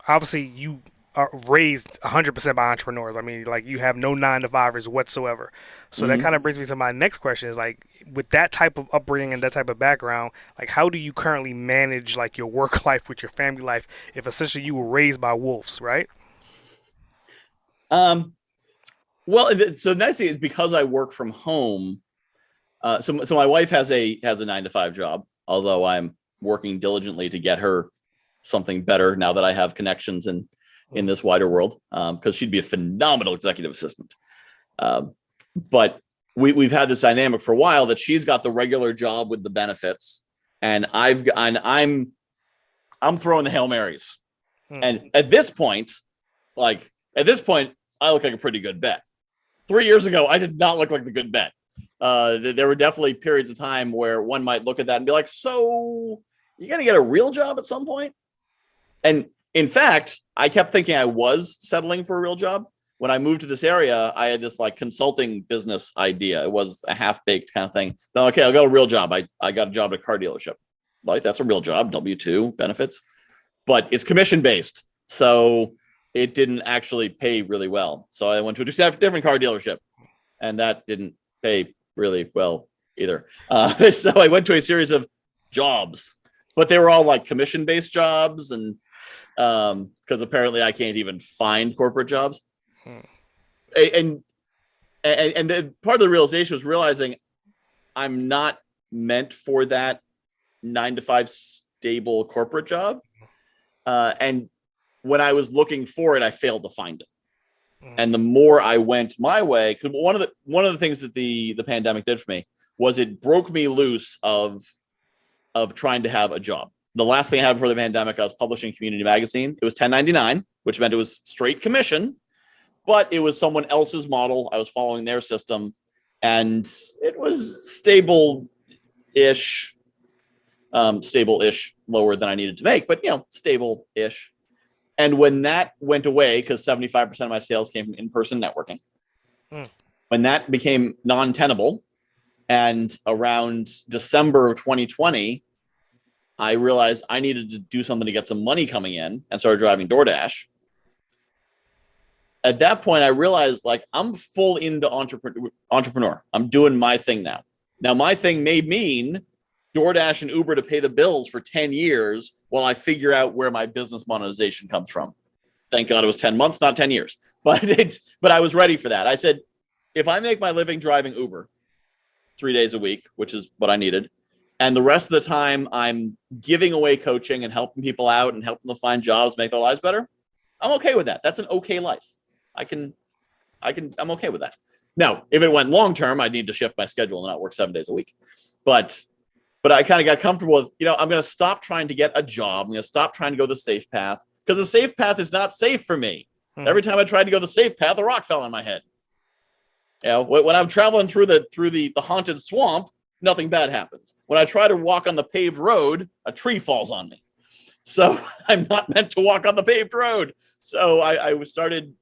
obviously you are raised 100% by entrepreneurs. I mean, like you have no 9 to 5ers whatsoever. So that Hmm. kind of brings me to my next question is like, with that type of upbringing and that type of background, like how do you currently manage like your work life with your family life if essentially you were raised by wolves, right? Um, so the nice thing is because I work from home. So my wife has a 9 to 5 job, although I'm working diligently to get her something better now that I have connections in Mm. this wider world. Because she'd be a phenomenal executive assistant. Um, but we've had this dynamic for a while that she's got the regular job with the benefits, and I'm throwing the Hail Marys. Mm. And like at this point, I look like a pretty good bet. 3 years ago, I did not look like the good bet. There were definitely periods of time where one might look at that and be like, "So you're gonna get a real job at some point?" And in fact, I kept thinking I was settling for a real job. When I moved to this area, I had this like consulting business idea. It was a half baked kind of thing. So, okay, I got a real job. I got a job at a car dealership. Like that's a real job, W-2 benefits, but it's commission based. So it didn't actually pay really well. So I went to a different car dealership, and that didn't pay really well either. So I went to a series of jobs, but they were all like commission based jobs, and because apparently I can't even find corporate jobs. Mm. And the part of the realization was realizing I'm not meant for that 9 to 5 stable corporate job. And when I was looking for it, I failed to find it. Mm. And the more I went my way, because one of the things that the pandemic did for me was it broke me loose of trying to have a job. The last thing I had before the pandemic, I was publishing a community magazine. It was 1099, which meant it was straight commission, but it was someone else's model. I was following their system, and it was stable-ish, lower than I needed to make, but stable-ish. And when that went away, because 75% of my sales came from in-person networking, Mm. when that became non-tenable, and around December of 2020, I realized I needed to do something to get some money coming in and started driving DoorDash. At that point, I realized like I'm full into entrepreneur. I'm doing my thing now. Now, my thing may mean DoorDash and Uber to pay the bills for 10 years while I figure out where my business monetization comes from. Thank God it was 10 months, not 10 years. But I was ready for that. I said, if I make my living driving Uber 3 days a week, which is what I needed, and the rest of the time I'm giving away coaching and helping people out and helping them find jobs, make their lives better, I'm okay with that. That's an okay life. I can, I'm okay with that. Now, if it went long term, I'd need to shift my schedule and not work 7 days a week. But I kind of got comfortable with, I'm going to stop trying to get a job. I'm going to stop trying to go the safe path because the safe path is not safe for me. Mm. Every time I tried to go the safe path, a rock fell on my head. When I'm traveling through the haunted swamp, nothing bad happens. When I try to walk on the paved road, a tree falls on me. So I'm not meant to walk on the paved road. So I started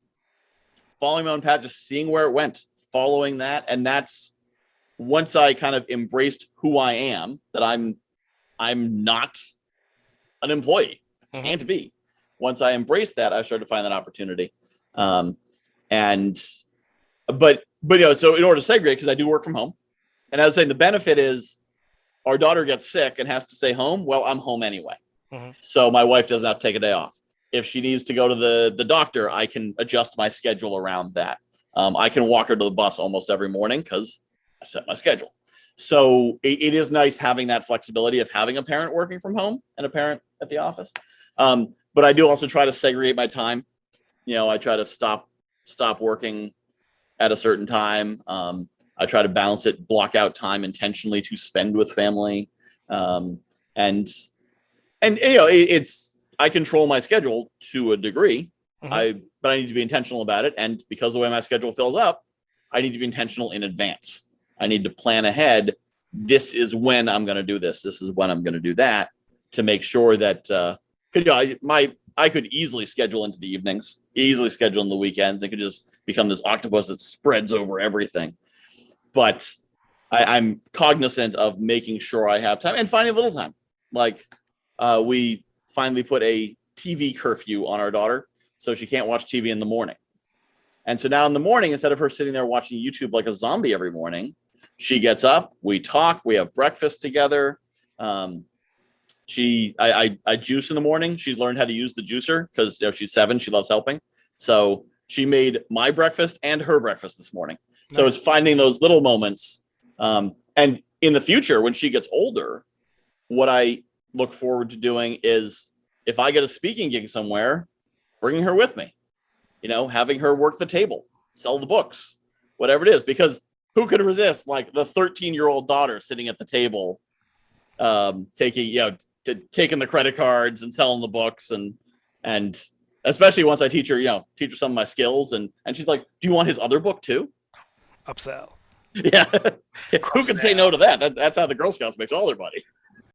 following my own path, just seeing where it went, following that. And that's once I kind of embraced who I am, that I'm not an employee. I Mhm. can't be. Once I embraced that, I started to find that opportunity. Um, and so in order to segregate, because I do work from home, and I was saying the benefit is our daughter gets sick and has to stay home. Well, I'm home anyway. Mhm. So my wife doesn't have to take a day off. If she needs to go to the doctor, I can adjust my schedule around that. I can walk her to the bus almost every morning because I set my schedule. So it is nice having that flexibility of having a parent working from home and a parent at the office. But I do also try to segregate my time. I try to stop working at a certain time. I try to balance it, block out time intentionally to spend with family, um, and it's I control my schedule to a degree. Mhm. But I need to be intentional about it, and because the way my schedule fills up, I need to be intentional in advance. I need to plan ahead. This is when I'm going to do this. This is when I'm going to do that to make sure that I could easily schedule into the evenings, easily schedule in the weekends. It could just become this octopus that spreads over everything. But I'm cognizant of making sure I have time and finding a little time. Like we finally put TV curfew on our daughter, so she can't watch TV in the morning. And so now in the morning, instead of her sitting there watching YouTube like a zombie every morning, she gets up, we talk, we have breakfast together. I juice in the morning. She's learned how to use the juicer because she's 7. She loves helping. So she made my breakfast and her breakfast this morning. So Nice. it's finding those little moments. And in the future, when she gets older, what I look forward to doing is if I get a speaking gig somewhere, bringing her with me, having her work the table, sell the books, whatever it is, because who could resist like the 13-year-old daughter sitting at the table, taking the credit cards and selling the books and especially once I teach her some of my skills and she's like, do you want his other book too? Upsell. Yeah. Who Cross can say sell. no to that? That's how the Girl Scouts makes all their money.